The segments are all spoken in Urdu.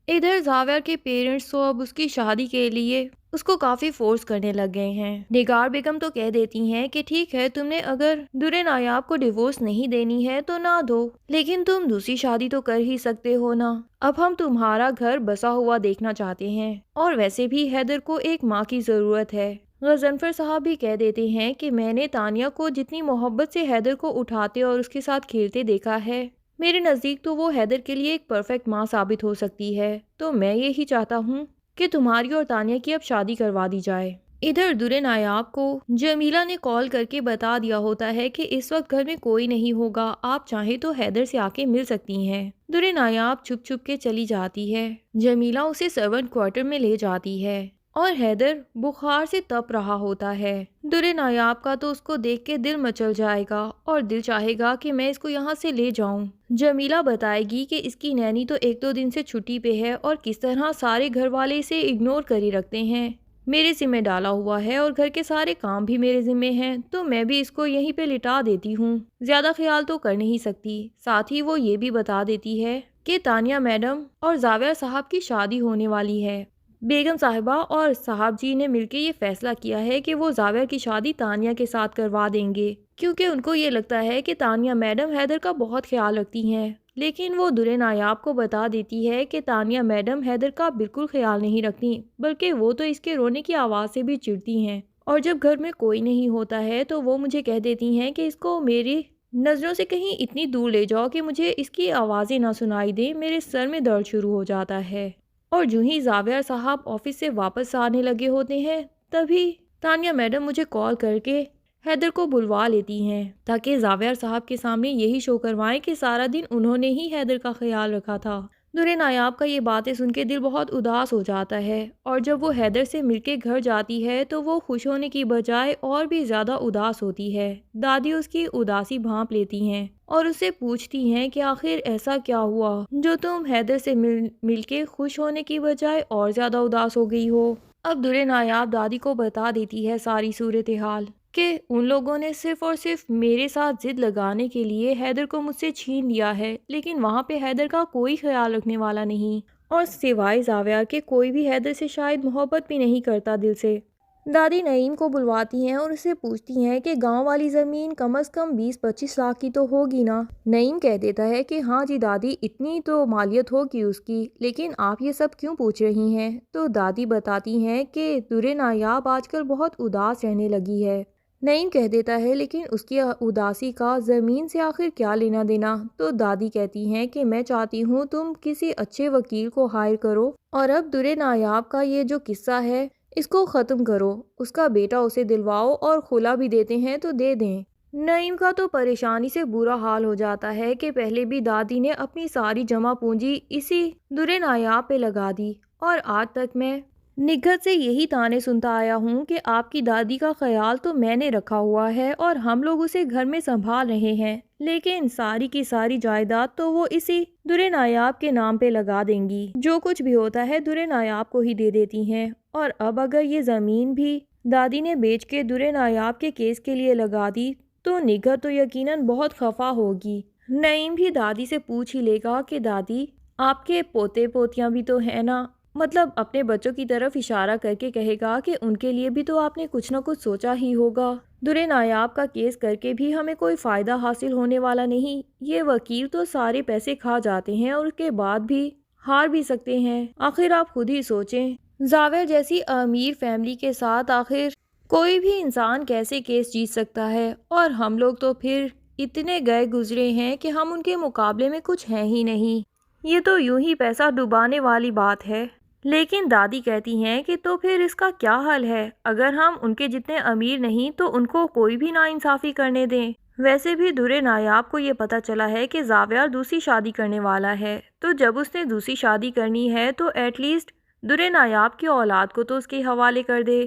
ادھر زاویہ کے پیرنٹس تو اب اس کی شادی کے لیے اس کو کافی فورس کرنے لگ گئے ہیں۔ نگار بیگم تو کہہ دیتی ہیں کہ ٹھیک ہے، تم نے اگر درِ نایاب کو ڈیورس نہیں دینی ہے تو نہ دو، لیکن تم دوسری شادی تو کر ہی سکتے ہو نا۔ اب ہم تمہارا گھر بسا ہوا دیکھنا چاہتے ہیں، اور ویسے بھی حیدر کو ایک ماں کی ضرورت ہے۔ غضنفر صاحب بھی کہہ دیتے ہیں کہ میں نے تانیہ کو جتنی محبت سے حیدر کو اٹھاتے اور اس کے ساتھ کھیلتے دیکھا ہے، میرے نزدیک تو وہ حیدر کے لیے ایک پرفیکٹ ماں ثابت ہو سکتی ہے، تو میں یہی چاہتا ہوں کہ تمہاری اور تانیہ کی اب شادی کروا دی جائے۔ ادھر درِ نایاب کو جمیلہ نے کال کر کے بتا دیا ہوتا ہے کہ اس وقت گھر میں کوئی نہیں ہوگا، آپ چاہیں تو حیدر سے آ کے مل سکتی ہیں۔ درِ نایاب چھپ چھپ کے چلی جاتی ہے۔ جمیلہ اسے سرونٹ کوارٹر میں لے جاتی ہے اور حیدر بخار سے تپ رہا ہوتا ہے۔ درِ نایاب کا تو اس کو دیکھ کے دل مچل جائے گا اور دل چاہے گا کہ میں اس کو یہاں سے لے جاؤں۔ جمیلہ بتائے گی کہ اس کی نینی تو 1-2 دن سے چھٹی پہ ہے اور کس طرح سارے گھر والے اسے اگنور کر ہی رکھتے ہیں۔ میرے ذمہ ڈالا ہوا ہے اور گھر کے سارے کام بھی میرے ذمہ ہیں، تو میں بھی اس کو یہیں پہ لٹا دیتی ہوں، زیادہ خیال تو کر نہیں سکتی۔ ساتھ ہی وہ یہ بھی بتا دیتی ہے کہ تانیہ میڈم اور زاویہ صاحب کی شادی ہونے والی ہے۔ بیگم صاحبہ اور صاحب جی نے مل کے یہ فیصلہ کیا ہے کہ وہ زاویہ کی شادی تانیہ کے ساتھ کروا دیں گے، کیونکہ ان کو یہ لگتا ہے کہ تانیہ میڈم حیدر کا بہت خیال رکھتی ہیں۔ لیکن وہ درِ نایاب کو بتا دیتی ہے کہ تانیہ میڈم حیدر کا بالکل خیال نہیں رکھتی، بلکہ وہ تو اس کے رونے کی آواز سے بھی چڑھتی ہیں، اور جب گھر میں کوئی نہیں ہوتا ہے تو وہ مجھے کہہ دیتی ہیں کہ اس کو میری نظروں سے کہیں اتنی دور لے جاؤ کہ مجھے اس کی آوازیں نہ سنائی دیں، میرے سر میں درد شروع ہو جاتا ہے۔ اور جو ہی زاویہ صاحب آفس سے واپس آنے لگے ہوتے ہیں، تبھی تانیہ میڈم مجھے کال کر کے حیدر کو بلوا لیتی ہیں، تاکہ زاویہ صاحب کے سامنے یہی شو کروائیں کہ سارا دن انہوں نے ہی حیدر کا خیال رکھا تھا۔ درِ نایاب کا یہ باتیں سن کے دل بہت اداس ہو جاتا ہے، اور جب وہ حیدر سے مل کے گھر جاتی ہے تو وہ خوش ہونے کی بجائے اور بھی زیادہ اداس ہوتی ہے۔ دادی اس کی اداسی بھانپ لیتی ہیں اور اس سے پوچھتی ہیں کہ آخر ایسا کیا ہوا جو تم حیدر سے مل کے خوش ہونے کی بجائے اور زیادہ اداس ہو گئی ہو۔ اب درِ نایاب دادی کو بتا دیتی ہے ساری صورتحال، کہ ان لوگوں نے صرف اور صرف میرے ساتھ ضد لگانے کے لیے حیدر کو مجھ سے چھین لیا ہے، لیکن وہاں پہ حیدر کا کوئی خیال رکھنے والا نہیں، اور سوائے زاویہ کے کوئی بھی حیدر سے شاید محبت بھی نہیں کرتا دل سے۔ دادی نعیم کو بلواتی ہیں اور اسے پوچھتی ہیں کہ گاؤں والی زمین کم از کم 20-25 لاکھ کی تو ہوگی نا؟ نعیم کہہ دیتا ہے کہ ہاں جی دادی، اتنی تو مالیت ہوگی اس کی، لیکن آپ یہ سب کیوں پوچھ رہی ہیں؟ تو دادی بتاتی ہیں کہ درِ نایاب آج کل بہت اداس رہنے لگی ہے۔ نعیم کہہ دیتا ہے لیکن اس کی اداسی کا زمین سے آخر کیا لینا دینا؟ تو دادی کہتی ہیں کہ میں چاہتی ہوں تم کسی اچھے وکیل کو ہائر کرو، اور اب درِ نایاب کا یہ جو قصہ ہے اس کو ختم کرو، اس کا بیٹا اسے دلواؤ، اور خلا بھی دیتے ہیں تو دے دیں۔ نعیم کا تو پریشانی سے برا حال ہو جاتا ہے کہ پہلے بھی دادی نے اپنی ساری جمع پونجی اسی درِ نایاب پہ لگا دی، اور آج تک میں نگہت سے یہی طعنے سنتا آیا ہوں کہ آپ کی دادی کا خیال تو میں نے رکھا ہوا ہے اور ہم لوگ اسے گھر میں سنبھال رہے ہیں، لیکن ساری کی ساری جائیداد تو وہ اسی درِ نایاب کے نام پہ لگا دیں گی، جو کچھ بھی ہوتا ہے درِ نایاب کو ہی دے دیتی ہیں۔ اور اب اگر یہ زمین بھی دادی نے بیچ کے درِ نایاب کے کیس کے لیے لگا دی تو نگہت تو یقیناً بہت خفا ہوگی۔ نعیم بھی دادی سے پوچھ ہی لے گا کہ دادی آپ کے پوتے پوتیاں بھی تو ہیں نا، مطلب اپنے بچوں کی طرف اشارہ کر کے کہے گا کہ ان کے لیے بھی تو آپ نے کچھ نہ کچھ سوچا ہی ہوگا۔ درِ نایاب کا کیس کر کے بھی ہمیں کوئی فائدہ حاصل ہونے والا نہیں، یہ وکیل تو سارے پیسے کھا جاتے ہیں اور اس کے بعد بھی ہار بھی سکتے ہیں۔ آخر آپ خود ہی سوچیں، زاویہ جیسی امیر فیملی کے ساتھ آخر کوئی بھی انسان کیسے کیس جیت سکتا ہے، اور ہم لوگ تو پھر اتنے گئے گزرے ہیں کہ ہم ان کے مقابلے میں کچھ ہیں ہی نہیں، یہ تو یوں ہی پیسہ ڈبانے والی بات ہے۔ لیکن دادی کہتی ہیں کہ تو پھر اس کا کیا حل ہے؟ اگر ہم ان کے جتنے امیر نہیں تو ان کو کوئی بھی ناانصافی کرنے دیں۔ ویسے بھی درِ نایاب کو یہ پتا چلا ہے کہ زاویہ دوسری شادی کرنے والا ہے، تو جب اس نے دوسری شادی کرنی ہے تو ایٹ لیسٹ درِ نایاب کی اولاد کو تو اس کے حوالے کر دے۔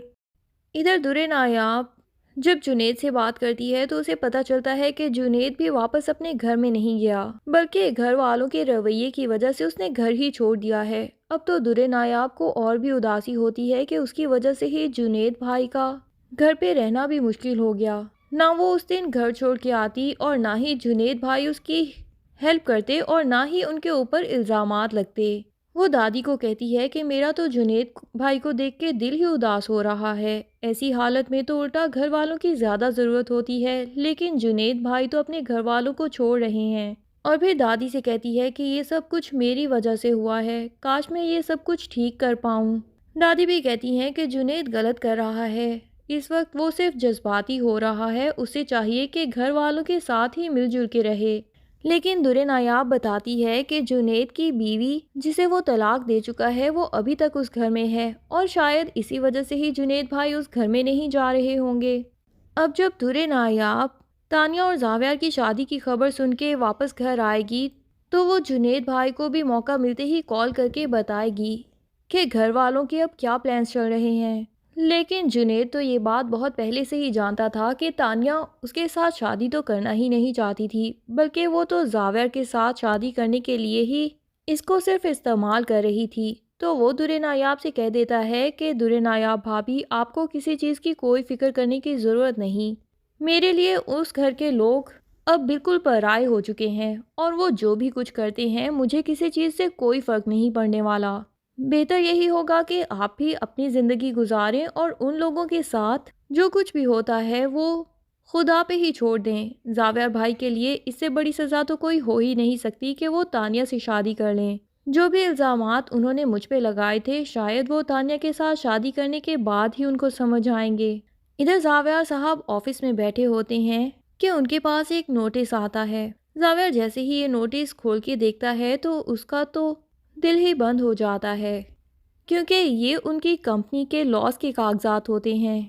ادھر درِ نایاب جب جنید سے بات کرتی ہے تو اسے پتا چلتا ہے کہ جنید بھی واپس اپنے گھر میں نہیں گیا، بلکہ گھر والوں کے رویے کی وجہ سے اس نے گھر ہی چھوڑ دیا ہے۔ اب تو درِ نایاب کو اور بھی اداسی ہوتی ہے کہ اس کی وجہ سے ہی جنید بھائی کا گھر پہ رہنا بھی مشکل ہو گیا، نہ وہ اس دن گھر چھوڑ کے آتی اور نہ ہی جنید بھائی اس کی ہیلپ کرتے اور نہ ہی ان کے اوپر الزامات لگتے۔ وہ دادی کو کہتی ہے کہ میرا تو جنید بھائی کو دیکھ کے دل ہی اداس ہو رہا ہے، ایسی حالت میں تو الٹا گھر والوں کی زیادہ ضرورت ہوتی ہے، لیکن جنید بھائی تو اپنے گھر والوں کو چھوڑ رہے ہیں۔ اور پھر دادی سے کہتی ہے کہ یہ سب کچھ میری وجہ سے ہوا ہے، کاش میں یہ سب کچھ ٹھیک کر پاؤں۔ دادی بھی کہتی ہیں کہ جنید غلط کر رہا ہے، اس وقت وہ صرف جذباتی ہو رہا ہے، اسے چاہیے کہ گھر والوں کے ساتھ ہی مل جل کے رہے۔ لیکن درِ نایاب بتاتی ہے کہ جنید کی بیوی جسے وہ طلاق دے چکا ہے وہ ابھی تک اس گھر میں ہے، اور شاید اسی وجہ سے ہی جنید بھائی اس گھر میں نہیں جا رہے ہوں گے۔ اب جب درِ نایاب تانیہ اور زاویار کی شادی کی خبر سن کے واپس گھر آئے گی تو وہ جنید بھائی کو بھی موقع ملتے ہی کال کر کے بتائے گی کہ گھر والوں کے اب کیا پلانس چل رہے ہیں۔ لیکن جنید تو یہ بات بہت پہلے سے ہی جانتا تھا کہ تانیہ اس کے ساتھ شادی تو کرنا ہی نہیں چاہتی تھی، بلکہ وہ تو زاویار کے ساتھ شادی کرنے کے لیے ہی اس کو صرف استعمال کر رہی تھی۔ تو وہ درِ نایاب سے کہہ دیتا ہے کہ درِ نایاب بھابھی، آپ کو کسی چیز کی کوئی فکر کرنے کی ضرورت نہیں، میرے لیے اس گھر کے لوگ اب بالکل پرائے ہو چکے ہیں، اور وہ جو بھی کچھ کرتے ہیں مجھے کسی چیز سے کوئی فرق نہیں پڑنے والا۔ بہتر یہی ہوگا کہ آپ بھی اپنی زندگی گزاریں اور ان لوگوں کے ساتھ جو کچھ بھی ہوتا ہے وہ خدا پہ ہی چھوڑ دیں۔ زاویار بھائی کے لیے اس سے بڑی سزا تو کوئی ہو ہی نہیں سکتی کہ وہ تانیہ سے شادی کر لیں۔ جو بھی الزامات انہوں نے مجھ پہ لگائے تھے شاید وہ تانیہ کے ساتھ شادی کرنے کے بعد ہی ان کو سمجھ آئیں گے۔ ادھر زاویار صاحب آفس میں بیٹھے ہوتے ہیں کہ ان کے پاس ایک نوٹس آتا ہے۔ زاویار جیسے ہی یہ نوٹس کھول کے دیکھتا ہے تو اس کا تو دل ہی بند ہو جاتا ہے، کیونکہ یہ ان کی کمپنی کے لاس کے کاغذات ہوتے ہیں۔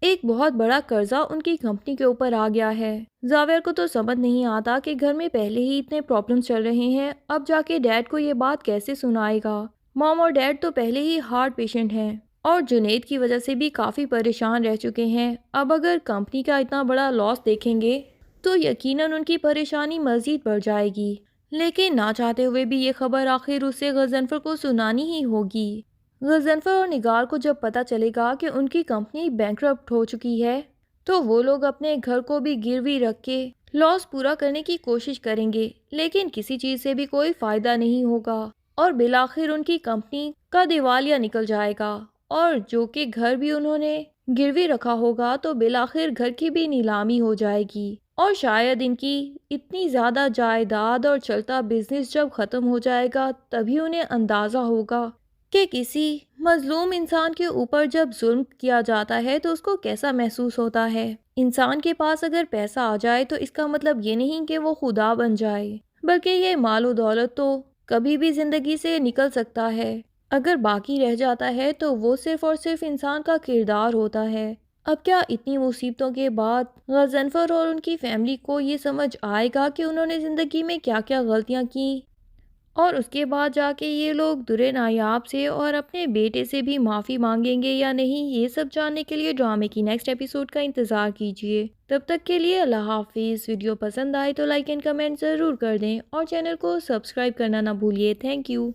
ایک بہت بڑا قرضہ ان کی کمپنی کے اوپر آ گیا ہے۔ زاویار کو تو سمجھ نہیں آتا کہ گھر میں پہلے ہی اتنے پرابلمس چل رہے ہیں، اب جا کے ڈیڈ کو یہ بات کیسے سنائے گا۔ مام اور ڈیڈ تو پہلے ہی ہارٹ پیشنٹ ہیں اور جنید کی وجہ سے بھی کافی پریشان رہ چکے ہیں، اب اگر کمپنی کا اتنا بڑا لاس دیکھیں گے تو یقیناً ان کی پریشانی مزید بڑھ جائے گی۔ لیکن نہ چاہتے ہوئے بھی یہ خبر آخر اسے غضنفر کو سنانی ہی ہوگی۔ غضنفر اور نگار کو جب پتہ چلے گا کہ ان کی کمپنی بینکرپٹ ہو چکی ہے تو وہ لوگ اپنے گھر کو بھی گروی رکھ کے لاس پورا کرنے کی کوشش کریں گے، لیکن کسی چیز سے بھی کوئی فائدہ نہیں ہوگا اور بالآخر ان کی کمپنی کا دیوالیہ نکل جائے گا، اور جو کہ گھر بھی انہوں نے گروی رکھا ہوگا تو بالآخر گھر کی بھی نیلامی ہو جائے گی، اور شاید ان کی اتنی زیادہ جائیداد اور چلتا بزنس جب ختم ہو جائے گا تبھی انہیں اندازہ ہوگا کہ کسی مظلوم انسان کے اوپر جب ظلم کیا جاتا ہے تو اس کو کیسا محسوس ہوتا ہے۔ انسان کے پاس اگر پیسہ آ جائے تو اس کا مطلب یہ نہیں کہ وہ خدا بن جائے، بلکہ یہ مال و دولت تو کبھی بھی زندگی سے نکل سکتا ہے، اگر باقی رہ جاتا ہے تو وہ صرف اور صرف انسان کا کردار ہوتا ہے۔ اب کیا اتنی مصیبتوں کے بعد غضنفر اور ان کی فیملی کو یہ سمجھ آئے گا کہ انہوں نے زندگی میں کیا کیا غلطیاں کی، اور اس کے بعد جا کے یہ لوگ درِ نایاب سے اور اپنے بیٹے سے بھی معافی مانگیں گے یا نہیں؟ یہ سب جاننے کے لیے ڈرامے کی نیکسٹ ایپیسوڈ کا انتظار کیجیے۔ تب تک کے لیے اللہ حافظ۔ ویڈیو پسند آئے تو لائک اینڈ کمنٹ ضرور کر دیں اور چینل کو سبسکرائب کرنا نہ بھولیے۔ Thank you.